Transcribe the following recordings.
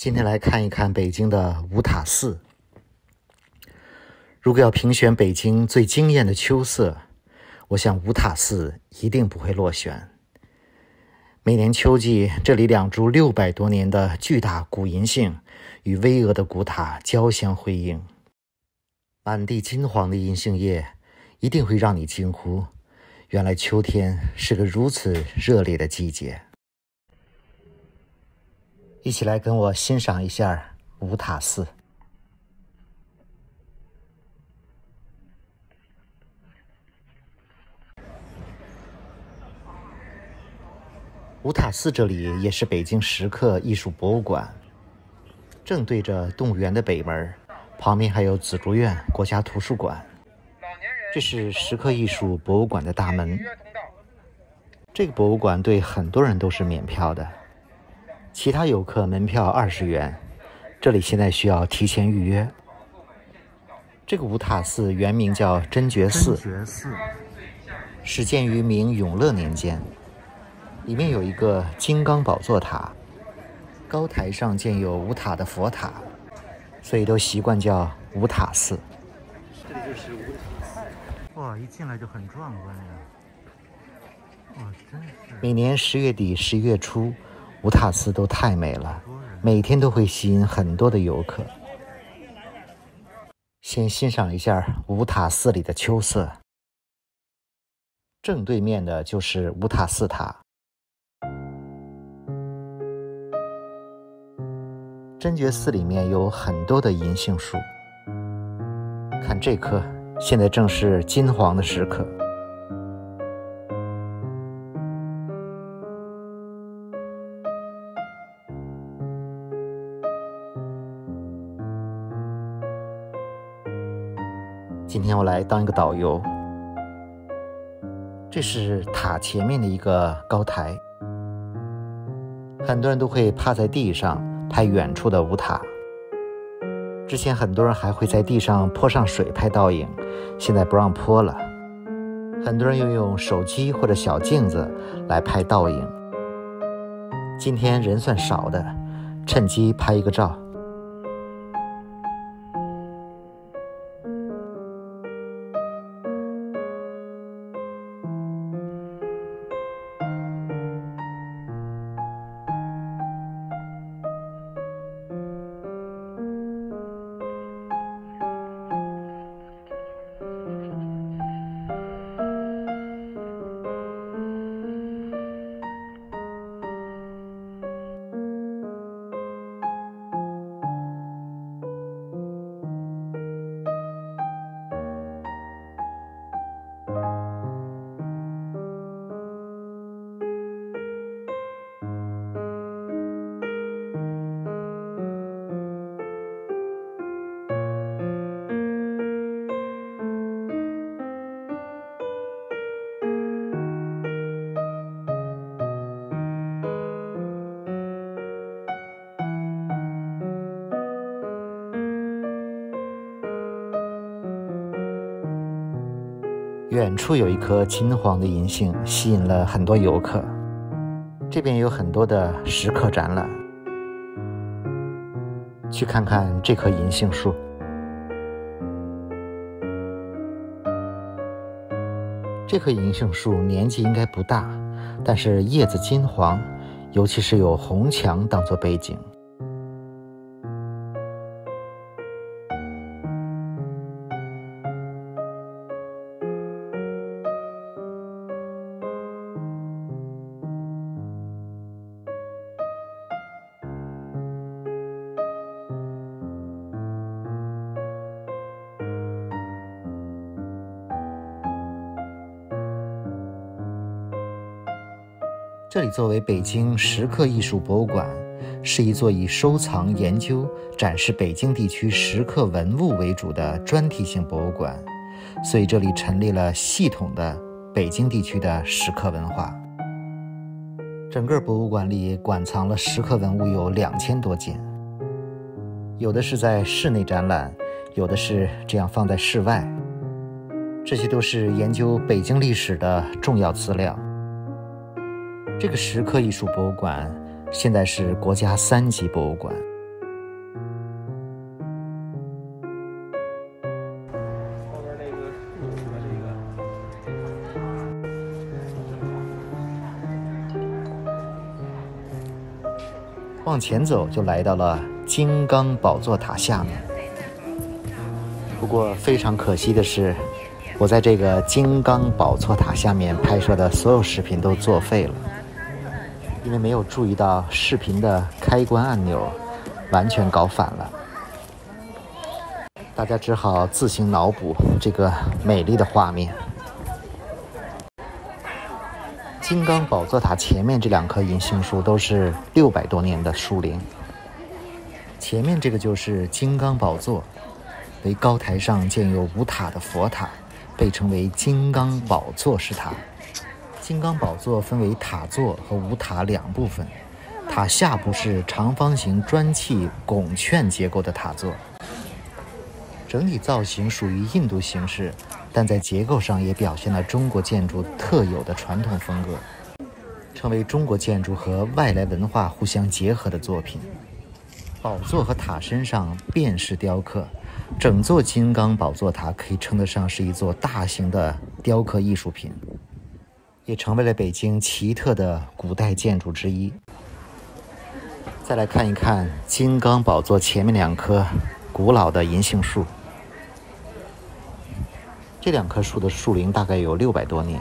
今天来看一看北京的五塔寺。如果要评选北京最惊艳的秋色，我想五塔寺一定不会落选。每年秋季，这里两株600多年的巨大古银杏与巍峨的古塔交相辉映，满地金黄的银杏叶一定会让你惊呼，原来秋天是个如此热烈的季节。一起来跟我欣赏一下五塔寺。五塔寺这里也是北京石刻艺术博物馆，正对着动物园的北门，旁边还有紫竹院国家图书馆。这是石刻艺术博物馆的大门。这个博物馆对很多人都是免票的，其他游客门票20元，这里现在需要提前预约。这个五塔寺原名叫真觉寺，始建于明永乐年间，里面有一个金刚宝座塔，高台上建有五塔的佛塔，所以都习惯叫五塔寺。这里就是五塔寺。哇，一进来就很壮观呀！哇，真是。每年10月底、11月初，五塔寺都太美了，每天都会吸引很多的游客。先欣赏一下五塔寺里的秋色。正对面的就是五塔寺塔。真觉寺里面有很多的银杏树，看这棵，现在正是金黄的时刻。今天我来当一个导游。这是塔前面的一个高台，很多人都会趴在地上拍远处的五塔。之前很多人还会在地上泼上水拍倒影，现在不让泼了。很多人又用手机或者小镜子来拍倒影。今天人算少的，趁机拍一个照。远处有一棵金黄的银杏，吸引了很多游客。这边有很多的石刻展览，去看看这棵银杏树。这棵银杏树年纪应该不大，但是叶子金黄，尤其是有红墙当作背景。这里作为北京石刻艺术博物馆，是一座以收藏、研究、展示北京地区石刻文物为主的专题性博物馆，所以这里陈列了系统的北京地区的石刻文化。整个博物馆里馆藏了石刻文物有2000多件，有的是在室内展览，有的是这样放在室外。这些都是研究北京历史的重要资料。这个石刻艺术博物馆现在是国家3级博物馆，往前走就来到了金刚宝座塔下面。不过非常可惜的是，我在这个金刚宝座塔下面拍摄的所有视频都作废了，因为没有注意到视频的开关按钮，完全搞反了。大家只好自行脑补这个美丽的画面。金刚宝座塔前面这2棵银杏树都是600多年的树龄。前面这个就是金刚宝座，为高台上建有5塔的佛塔，被称为金刚宝座石塔。金刚宝座分为塔座和5塔2部分，塔下部是长方形砖砌拱券结构的塔座，整体造型属于印度形式，但在结构上也表现了中国建筑特有的传统风格，成为中国建筑和外来文化互相结合的作品。宝座和塔身上遍是雕刻，整座金刚宝座塔可以称得上是一座大型的雕刻艺术品，也成为了北京奇特的古代建筑之一。再来看一看金刚宝座前面2棵古老的银杏树。这2棵树的树龄大概有600多年，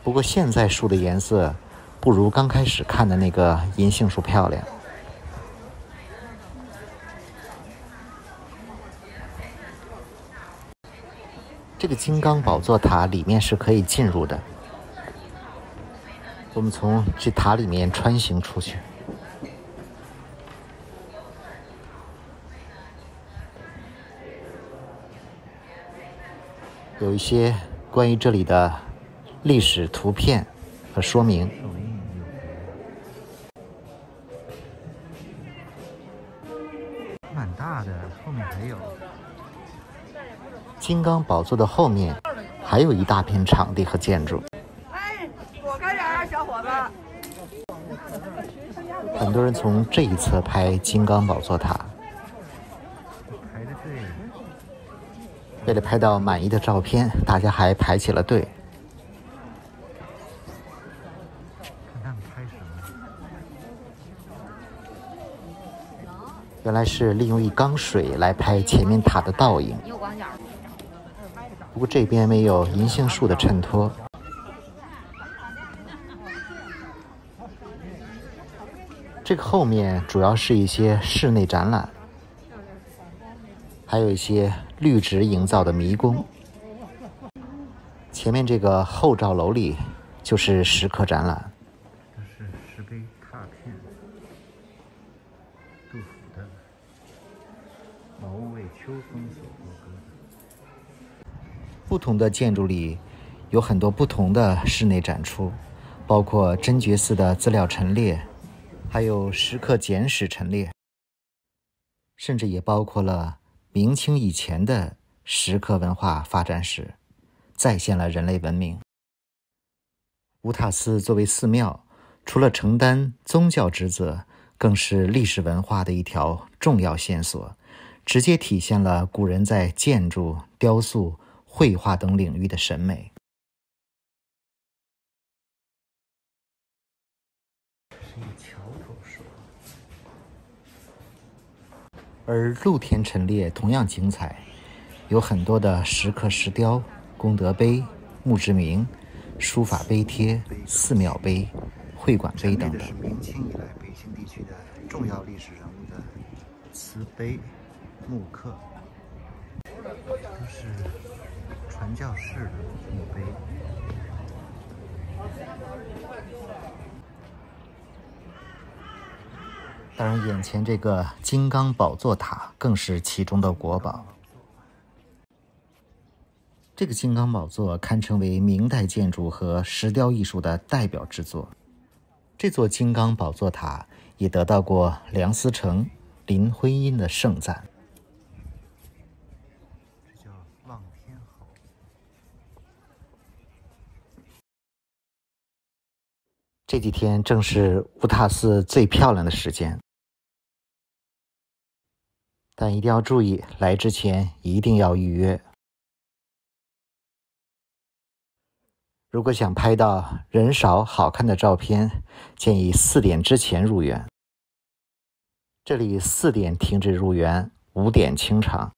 不过现在树的颜色不如刚开始看的那个银杏树漂亮。这个金刚宝座塔里面是可以进入的，我们从这塔里面穿行出去。有一些关于这里的历史图片和说明。蛮大的，后面还有。金刚宝座的后面还有一大片场地和建筑。哎，躲开点啊，小伙子！很多人从这一侧拍金刚宝座塔。排着队。为了拍到满意的照片，大家还排起了队。看他们拍什么？原来是利用一缸水来拍前面塔的倒影。不过这边没有银杏树的衬托。这个后面主要是一些室内展览，还有一些绿植营造的迷宫。前面这个后照楼里就是石刻展览。这是石碑拓片，杜甫的“茅屋为秋风所作歌”。不同的建筑里有很多不同的室内展出，包括真觉寺的资料陈列，还有石刻简史陈列，甚至也包括了明清以前的石刻文化发展史，再现了人类文明。乌塔寺作为寺庙，除了承担宗教职责，更是历史文化的一条重要线索，直接体现了古人在建筑、雕塑、绘画等领域的审美。是一桥头说。而露天陈列同样精彩，有很多的石刻石雕、功德碑、墓志铭、书法碑贴、寺庙碑、会馆碑等等。这是明清以来北京地区的重要历史人物的祠碑、墓刻，都是传教士的墓碑。当然，眼前这个金刚宝座塔更是其中的国宝。这个金刚宝座堪称为明代建筑和石雕艺术的代表之作。这座金刚宝座塔也得到过梁思成、林徽因的盛赞。这叫望天侯。这几天正是乌塔寺最漂亮的时间，但一定要注意，来之前一定要预约。如果想拍到人少好看的照片，建议4点之前入园。这里4点停止入园，5点清场。